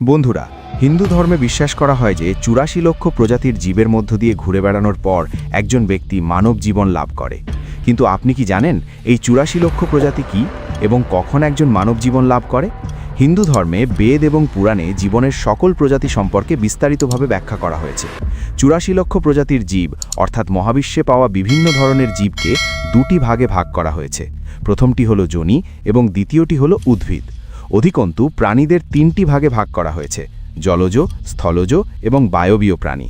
বন্ধুরা, হিন্দু ধর্মে বিশ্বাস করা হয় যে ৮৪ লক্ষ প্রজাতির জীবের মধ্য দিয়ে ঘুরে বেড়ানোর পর একজন ব্যক্তি মানব জীবন লাভ করে। কিন্তু আপনি কি জানেন এই ৮৪ লক্ষ প্রজাতি কি এবং কখন একজন মানব জীবন লাভ করে? হিন্দু ধর্মে বেদ এবং পুরাণে জীবনের সকল প্রজাতি সম্পর্কে বিস্তারিতভাবে ব্যাখ্যা করা হয়েছে। ৮৪ লক্ষ প্রজাতির জীব অর্থাৎ মহাবিশ্বে পাওয়া বিভিন্ন ধরনের জীবকে দুটি ভাগে ভাগ করা হয়েছে। প্রথমটি হলো যোনি এবং দ্বিতীয়টি হলো উদ্ভিদ। অধিকন্তু প্রাণীদের তিনটি ভাগে ভাগ করা হয়েছে: জলজ, স্থলজ এবং বায়বীয় প্রাণী।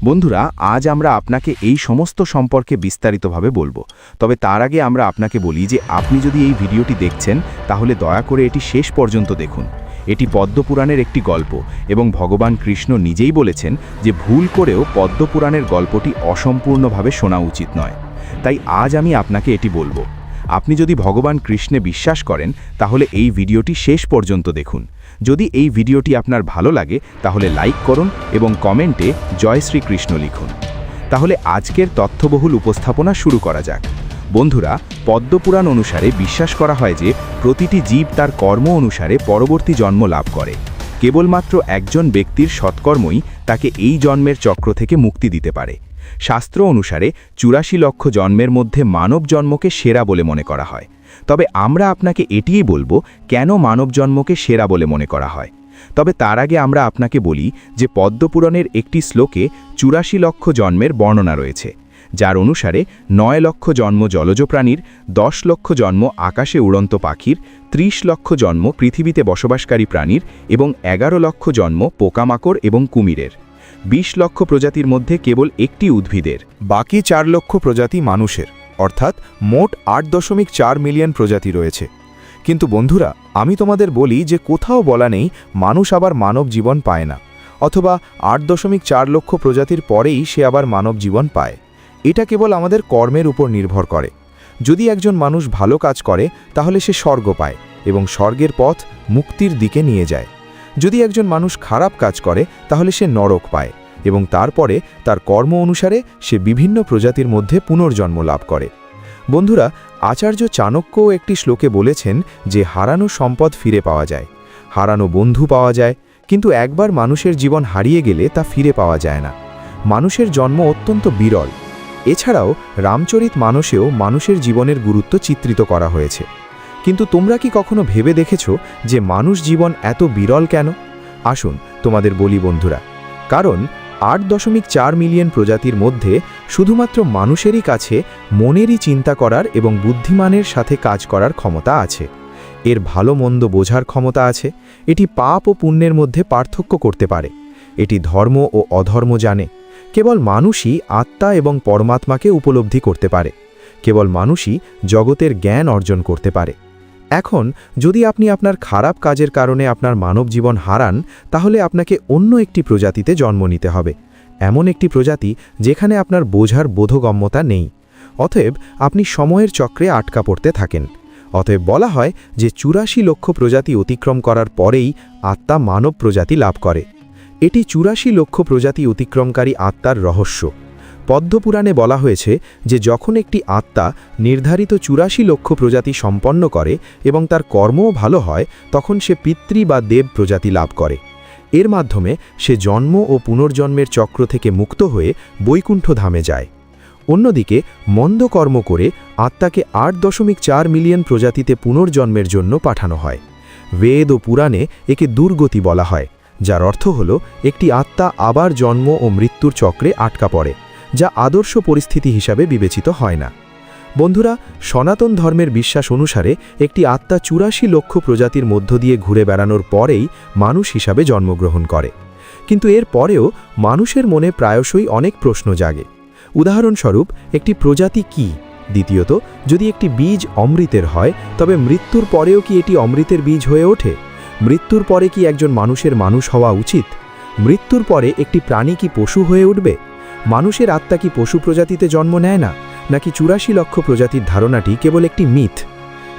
বন্ধুরা, আজ আমরা আপনাকে এই সমস্ত সম্পর্কে বিস্তারিতভাবে বলবো। তবে তার আগে আমরা আপনাকে বলি যে আপনি যদি এই ভিডিওটি দেখছেন তাহলে দয়া করে এটি শেষ পর্যন্ত দেখুন। এটি পদ্মপুরাণের একটি গল্প এবং ভগবান কৃষ্ণ নিজেই বলেছেন যে ভুল করেও পদ্মপুরাণের গল্পটি অসম্পূর্ণভাবে শোনা উচিত নয়। তাই আজ আমি আপনাকে এটি বলবো। আপনি যদি ভগবান কৃষ্ণে বিশ্বাস করেন তাহলে এই ভিডিওটি শেষ পর্যন্ত দেখুন। যদি এই ভিডিওটি আপনার ভালো লাগে তাহলে লাইক করুন এবং কমেন্টে জয় শ্রীকৃষ্ণ লিখুন। তাহলে আজকের তথ্যবহুল উপস্থাপনা শুরু করা যাক। বন্ধুরা, পদ্মপুরাণ অনুসারে বিশ্বাস করা হয় যে প্রতিটি জীব তার কর্ম অনুসারে পরবর্তী জন্ম লাভ করে। কেবলমাত্র একজন ব্যক্তির সৎকর্মই তাকে এই জন্মের চক্র থেকে মুক্তি দিতে পারে। শাস্ত্র অনুসারে ৮৪ লক্ষ জন্মের মধ্যে মানব জন্মকে সেরা বলে মনে করা হয়। তবে আমরা আপনাকে এটিই বলবো কেন মানব জন্মকে সেরা বলে মনে করা হয়। তবে তার আগে আমরা আপনাকে বলি যে পদ্মপুরাণের একটি শ্লোকে ৮৪ লক্ষ জন্মের বর্ণনা রয়েছে, যার অনুসারে ৯ লক্ষ জন্ম জলজ প্রাণীর, ১০ লক্ষ জন্ম আকাশে উড়ন্ত পাখির, ৩০ লক্ষ জন্ম পৃথিবীতে বসবাসকারী প্রাণীর এবং ১১ লক্ষ জন্ম পোকামাকড় এবং কুমিরের। ২০ লক্ষ প্রজাতির মধ্যে কেবল একটি উদ্ভিদের, বাকি ৪ লক্ষ প্রজাতি মানুষের, অর্থাৎ মোট ৮.৪ মিলিয়ন প্রজাতি রয়েছে। কিন্তু বন্ধুরা, আমি তোমাদের বলি যে কোথাও বলা নেই মানুষ আবার মানব জীবন পায় না, অথবা ৮.৪ লক্ষ প্রজাতির পরেই সে আবার মানব জীবন পায়। এটা কেবল আমাদের কর্মের উপর নির্ভর করে। যদি একজন মানুষ ভালো কাজ করে তাহলে সে স্বর্গ পায় এবং স্বর্গের পথ মুক্তির দিকে নিয়ে যায়। যদি একজন মানুষ খারাপ কাজ করে তাহলে সে নরক পায় এবং তারপরে তার কর্ম অনুসারে সে বিভিন্ন প্রজাতির মধ্যে পুনর্জন্ম লাভ করে। বন্ধুরা, আচার্য চাণক্যও একটি শ্লোকে বলেছেন যে হারানো সম্পদ ফিরে পাওয়া যায়, হারানো বন্ধু পাওয়া যায়, কিন্তু একবার মানুষের জীবন হারিয়ে গেলে তা ফিরে পাওয়া যায় না। মানুষের জন্ম অত্যন্ত বিরল। এছাড়াও রামচরিত মানসেও মানুষের জীবনের গুরুত্ব চিত্রিত করা হয়েছে। কিন্তু তোমরা কি কখনো ভেবে দেখেছো যে মানুষ জীবন এত বিরল কেন? আসুন তোমাদের বলি বন্ধুরা, কারণ ৮.৪ মিলিয়ন প্রজাতির মধ্যে শুধুমাত্র মানুষেরই কাছে মনেরই চিন্তা করার এবং বুদ্ধিমানের সাথে কাজ করার ক্ষমতা আছে। এর ভালো মন্দ বোঝার ক্ষমতা আছে। এটি পাপ ও পুণ্যের মধ্যে পার্থক্য করতে পারে। এটি ধর্ম ও অধর্ম জানে। কেবল মানুষই আত্মা এবং পরমাত্মাকে উপলব্ধি করতে পারে। কেবল মানুষই জগতের জ্ঞান অর্জন করতে পারে। এখন যদি আপনি আপনার খারাপ কাজের কারণে আপনার মানব জীবন হারান, তাহলে আপনাকে অন্য একটি প্রজাতিতে জন্ম নিতে হবে, এমন একটি প্রজাতি যেখানে আপনার বোঝার বোধগম্যতা নেই। অতএব আপনি সময়ের চক্রে আটকা পড়তে থাকেন। অতএব বলা হয় যে ৮৪ লক্ষ প্রজাতি অতিক্রম করার পরেই আত্মা মানব প্রজাতি লাভ করে। এটি ৮৪ লক্ষ প্রজাতি অতিক্রমকারী আত্মার রহস্য। পদ্মপুরাণে বলা হয়েছে যে যখন একটি আত্মা নির্ধারিত ৮৪ লক্ষ প্রজাতি সম্পন্ন করে এবং তার কর্মও ভালো হয়, তখন সে পিতৃ বা দেব প্রজাতি লাভ করে। এর মাধ্যমে সে জন্ম ও পুনর্জন্মের চক্র থেকে মুক্ত হয়ে বৈকুণ্ঠ ধামে যায়। অন্যদিকে মন্দ কর্ম করে আত্মাকে ৮.৪ মিলিয়ন প্রজাতিতে পুনর্জন্মের জন্য পাঠানো হয়। বেদ ও পুরাণে একে দুর্গতি বলা হয়, যার অর্থ হল একটি আত্মা আবার জন্ম ও মৃত্যুর চক্রে আটকা পড়ে, যা আদর্শ পরিস্থিতি হিসাবে বিবেচিত হয় না। বন্ধুরা, সনাতন ধর্মের বিশ্বাস অনুসারে একটি আত্মা ৮৪ লক্ষ প্রজাতির মধ্য দিয়ে ঘুরে বেড়ানোর পরেই মানুষ হিসাবে জন্মগ্রহণ করে। কিন্তু এর পরেও মানুষের মনে প্রায়শই অনেক প্রশ্ন জাগে। উদাহরণস্বরূপ, একটি প্রজাতি কি? দ্বিতীয়ত, যদি একটি বীজ অমৃতের হয় তবে মৃত্যুর পরেও কি এটি অমৃতের বীজ হয়ে ওঠে? মৃত্যুর পরে কি একজন মানুষের মানুষ হওয়া উচিত? মৃত্যুর পরে একটি প্রাণী কি পশু হয়ে উঠবে? মানুষের আত্মা কি পশু প্রজাতিতে জন্ম নেয় না, নাকি ৮৪ লক্ষ প্রজাতির ধারণাটি কেবল একটি মিথ?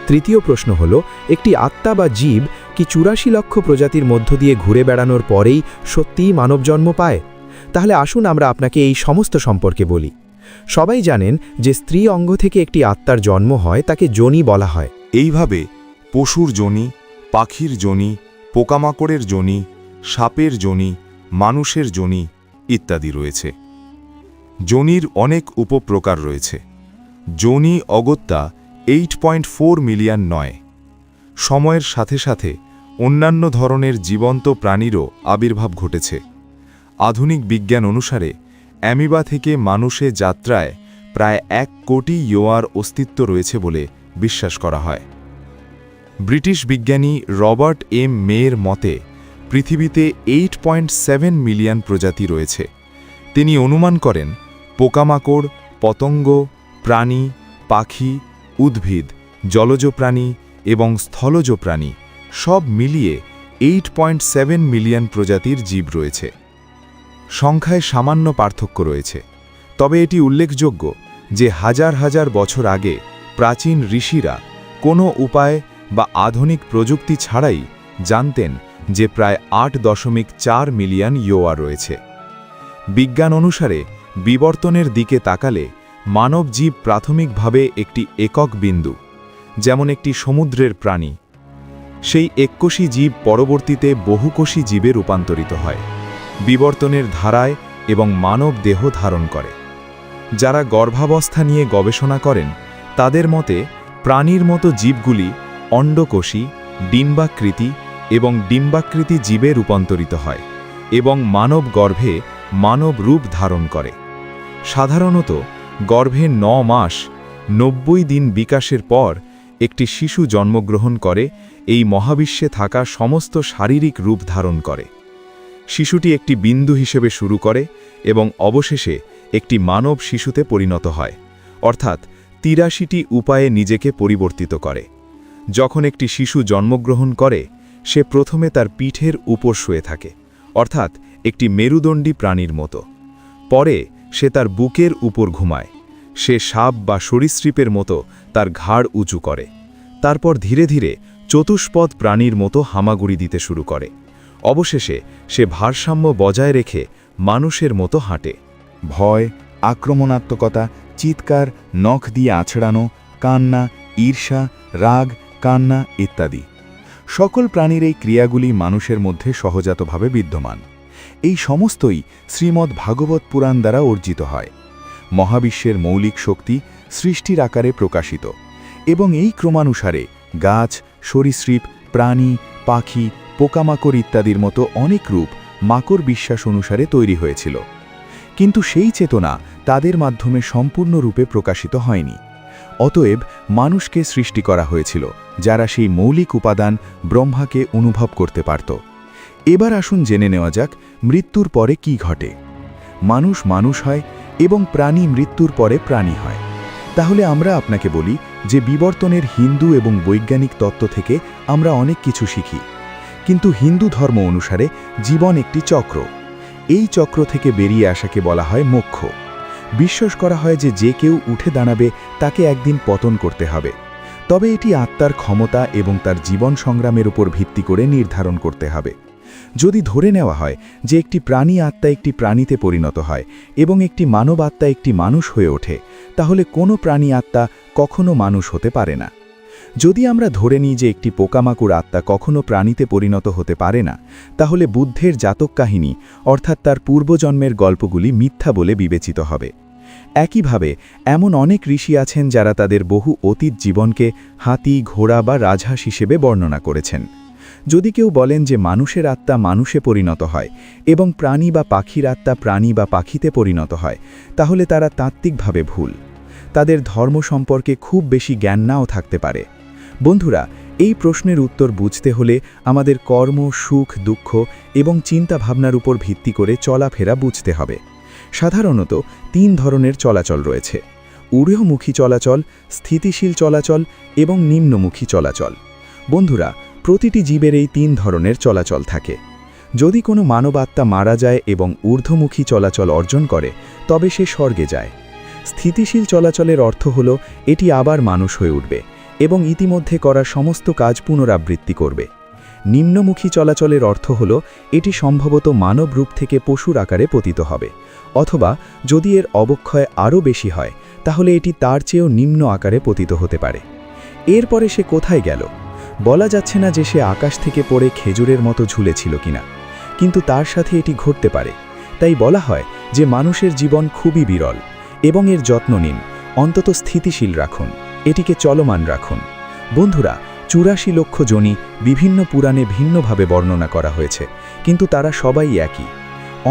তৃতীয় প্রশ্ন হল, একটি আত্মা বা জীব কি ৮৪ লক্ষ প্রজাতির মধ্য দিয়ে ঘুরে বেড়ানোর পরেই সত্যিই মানব জন্ম পায়? তাহলে আসুন আমরা আপনাকে এই সমস্ত সম্পর্কে বলি। সবাই জানেন যে স্ত্রী অঙ্গ থেকে একটি আত্মার জন্ম হয় তাকে যোনি বলা হয়। এইভাবে পশুর যোনি, পাখির যোনি, পোকামাকড়ের যোনি, সাপের যোনি, মানুষের যোনি ইত্যাদি রয়েছে। যোনির অনেক উপপ্রকার রয়েছে। যোনি অগত্যা 8.4 মিলিয়ন নয়। সময়ের সাথে সাথে অন্যান্য ধরনের জীবন্ত প্রাণীরও আবির্ভাব ঘটেছে। আধুনিক বিজ্ঞান অনুসারে অ্যামিবা থেকে মানুষে যাত্রায় প্রায় 1 কোটি ইয়োয়ার অস্তিত্ব রয়েছে বলে বিশ্বাস করা হয়। ব্রিটিশ বিজ্ঞানী রবার্ট এম মেয়ের মতে পৃথিবীতে 8.7 মিলিয়ন প্রজাতি রয়েছে। তিনি অনুমান করেন পোকামাকড়, পতঙ্গ, প্রাণী, পাখি, উদ্ভিদ, জলজ প্রাণী এবং স্থলজ প্রাণী সব মিলিয়ে 8.7 মিলিয়ন প্রজাতির জীব রয়েছে। সংখ্যায় সামান্য পার্থক্য রয়েছে, তবে এটি উল্লেখযোগ্য যে হাজার হাজার বছর আগে প্রাচীন ঋষিরা কোনো উপায় বা আধুনিক প্রযুক্তি ছাড়াই জানতেন যে প্রায় 8.4 মিলিয়ন ইয়োয়া রয়েছে। বিজ্ঞান অনুসারে বিবর্তনের দিকে তাকালে মানব জীব প্রাথমিকভাবে একটি একক বিন্দু, যেমন একটি সমুদ্রের প্রাণী। সেই এককোষী জীব পরবর্তীতে বহুকোষী জীবে রূপান্তরিত হয়, বিবর্তনের ধারায় এবং মানব দেহ ধারণ করে। যারা গর্ভাবস্থা নিয়ে গবেষণা করেন তাদের মতে প্রাণীর মতো জীবগুলি অণ্ডকোষী, ডিম্বাকৃতি এবং ডিম্বাকৃতি জীবে রূপান্তরিত হয় এবং মানব গর্ভে মানব রূপ ধারণ করে। সাধারণত গর্ভে 9 মাস 90 দিন বিকাশের পর একটি শিশু জন্মগ্রহণ করে এই মহাবিশ্বে থাকা সমস্ত শারীরিক রূপ ধারণ করে। শিশুটি একটি বিন্দু হিসেবে শুরু করে এবং অবশেষে একটি মানব শিশুতে পরিণত হয়, অর্থাৎ 83টি উপায়ে নিজেকে পরিবর্তিত করে। যখন একটি শিশু জন্মগ্রহণ করে সে প্রথমে তার পিঠের উপর শুয়ে থাকে, অর্থাৎ একটি মেরুদণ্ডী প্রাণীর মতো। পরে সে তার বুকের উপর ঘুমায়। সে সাপ বা সরীসৃপের মতো তার ঘাড় উঁচু করে। তারপর ধীরে ধীরে চতুষ্পদ প্রাণীর মতো হামাগুড়ি দিতে শুরু করে। অবশেষে সে ভারসাম্য বজায় রেখে মানুষের মতো হাঁটে। ভয়, আক্রমণাত্মকতা, চিৎকার, নখ দিয়ে আছড়ানো, কান্না, ঈর্ষা, রাগ, কান্না ইত্যাদি সকল প্রাণীর এই ক্রিয়াগুলি মানুষের মধ্যে সহজাতভাবে বিদ্যমান। এই সমস্তই শ্রীমদ্ ভাগবত পুরাণ দ্বারা অর্জিত হয়। মহাবিশ্বের মৌলিক শক্তি সৃষ্টির আকারে প্রকাশিত এবং এই ক্রমানুসারে গাছ, সরীসৃপ, প্রাণী, পাখি, পোকামাকড় ইত্যাদির মতো অনেক রূপ মাকড় বিশ্বাস অনুসারে তৈরি হয়েছিল। কিন্তু সেই চেতনা তাদের মাধ্যমে সম্পূর্ণরূপে প্রকাশিত হয়নি। অতএব মানুষকে সৃষ্টি করা হয়েছিল যারা সেই মৌলিক উপাদান ব্রহ্মাকে অনুভব করতে পারত। এবার আসুন জেনে নেওয়া যাক মৃত্যুর পরে কি ঘটে। মানুষ মানুষ হয় এবং প্রাণী মৃত্যুর পরে প্রাণী হয়। তাহলে আমরা আপনাকে বলি যে বিবর্তনের হিন্দু এবং বৈজ্ঞানিক তত্ত্ব থেকে আমরা অনেক কিছু শিখি। কিন্তু হিন্দু ধর্ম অনুসারে জীবন একটি চক্র। এই চক্র থেকে বেরিয়ে আসাকে বলা হয় মোক্ষ। বিশ্বাস করা হয় যে যে কেউ উঠে দাঁড়াবে তাকে একদিন পতন করতে হবে। তবে এটি আত্মার ক্ষমতা এবং তার জীবন সংগ্রামের উপর ভিত্তি করে নির্ধারণ করতে হবে। যদি ধরে নেওয়া হয় যে একটি প্রাণী আত্মা একটি প্রাণীতে পরিণত হয় এবং একটি মানব আত্মা একটি মানুষ হয়ে ওঠে, তাহলে কোনো প্রাণী আত্মা কখনো মানুষ হতে পারে না। যদি আমরা ধরে নিই যে একটি পোকামাকড় আত্মা কখনো প্রাণীতে পরিণত হতে পারে না, তাহলে বুদ্ধের জাতক কাহিনী অর্থাৎ তার পূর্বজন্মের গল্পগুলি মিথ্যা বলে বিবেচিত হবে। একইভাবে এমন অনেক ঋষি আছেন যারা তাদের বহু অতীত জীবনকে হাতি, ঘোড়া বা রাজহাঁস হিসেবে বর্ণনা করেছেন। যদি কেউ বলেন যে মানুষের আত্মা মানুষে পরিণত হয় এবং প্রাণী বা পাখির আত্মা প্রাণী বা পাখিতে পরিণত হয়, তাহলে তারা তাত্ত্বিকভাবে ভুল। তাদের ধর্ম সম্পর্কে খুব বেশি জ্ঞান নাও থাকতে পারে। বন্ধুরা, এই প্রশ্নের উত্তর বুঝতে হলে আমাদের কর্ম, সুখ, দুঃখ এবং চিন্তাভাবনার উপর ভিত্তি করে চলাফেরা বুঝতে হবে। সাধারণত 3 ধরনের চলাচল রয়েছে: ঊর্ধ্বমুখী চলাচল, স্থিতিশীল চলাচল এবং নিম্নমুখী চলাচল। বন্ধুরা, প্রতিটি জীবের এই 3 ধরনের চলাচল থাকে। যদি কোনো মানব আত্মা মারা যায় এবং ঊর্ধ্বমুখী চলাচল অর্জন করে, তবে সে স্বর্গে যায়। স্থিতিশীল চলাচলের অর্থ হল এটি আবার মানুষ হয়ে উঠবে এবং ইতিমধ্যে করা সমস্ত কাজ পুনরাবৃত্তি করবে। নিম্নমুখী চলাচলের অর্থ হল এটি সম্ভবত মানব রূপ থেকে পশুর আকারে পতিত হবে, অথবা যদি এর অবক্ষয় আরও বেশি হয় তাহলে এটি তার চেয়েও নিম্ন আকারে পতিত হতে পারে। এরপরে সে কোথায় গেল? বলা যাচ্ছে না যে সে আকাশ থেকে পড়ে খেজুরের মতো ঝুলেছিল কিনা, কিন্তু তার সাথে এটি ঘটতে পারে। তাই বলা হয় যে মানুষের জীবন খুবই বিরল এবং এর যত্ন নিন, অন্তত স্থিতিশীল রাখুন, এটিকে চলমান রাখুন। বন্ধুরা, ৮৪ লক্ষ যোনি বিভিন্ন পুরাণে ভিন্নভাবে বর্ণনা করা হয়েছে, কিন্তু তারা সবাই একই।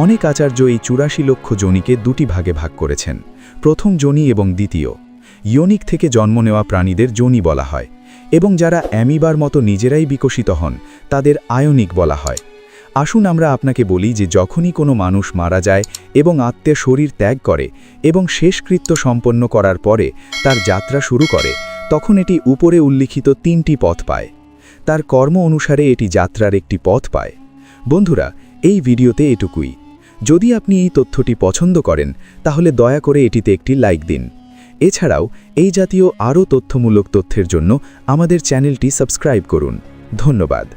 অনেক আচার্য এই ৮৪ লক্ষ যোনিকে দুটি ভাগে ভাগ করেছেন, প্রথম যোনি এবং দ্বিতীয়। ইয়োনিক থেকে জন্ম নেওয়া প্রাণীদের যোনি বলা হয়, এবং যারা অ্যামিবার মতো নিজেরাই বিকশিত হন তাদের আয়নিক বলা হয়। আসুন আমরা আপনাকে বলি যে যখনই কোনো মানুষ মারা যায় এবং আত্মের শরীর ত্যাগ করে এবং শেষকৃত্য সম্পন্ন করার পরে তার যাত্রা শুরু করে, তখন এটি উপরে উল্লিখিত 3টি পথ পায়। তার কর্ম অনুসারে এটি যাত্রার একটি পথ পায়। বন্ধুরা, এই ভিডিওতে এটুকুই। যদি আপনি এই তথ্যটি পছন্দ করেন তাহলে দয়া করে এটিতে একটি লাইক দিন। এছাড়াও এই জাতীয় আরও তথ্যমূলক তথ্যের জন্য আমাদের চ্যানেলটি সাবস্ক্রাইব করুন। ধন্যবাদ।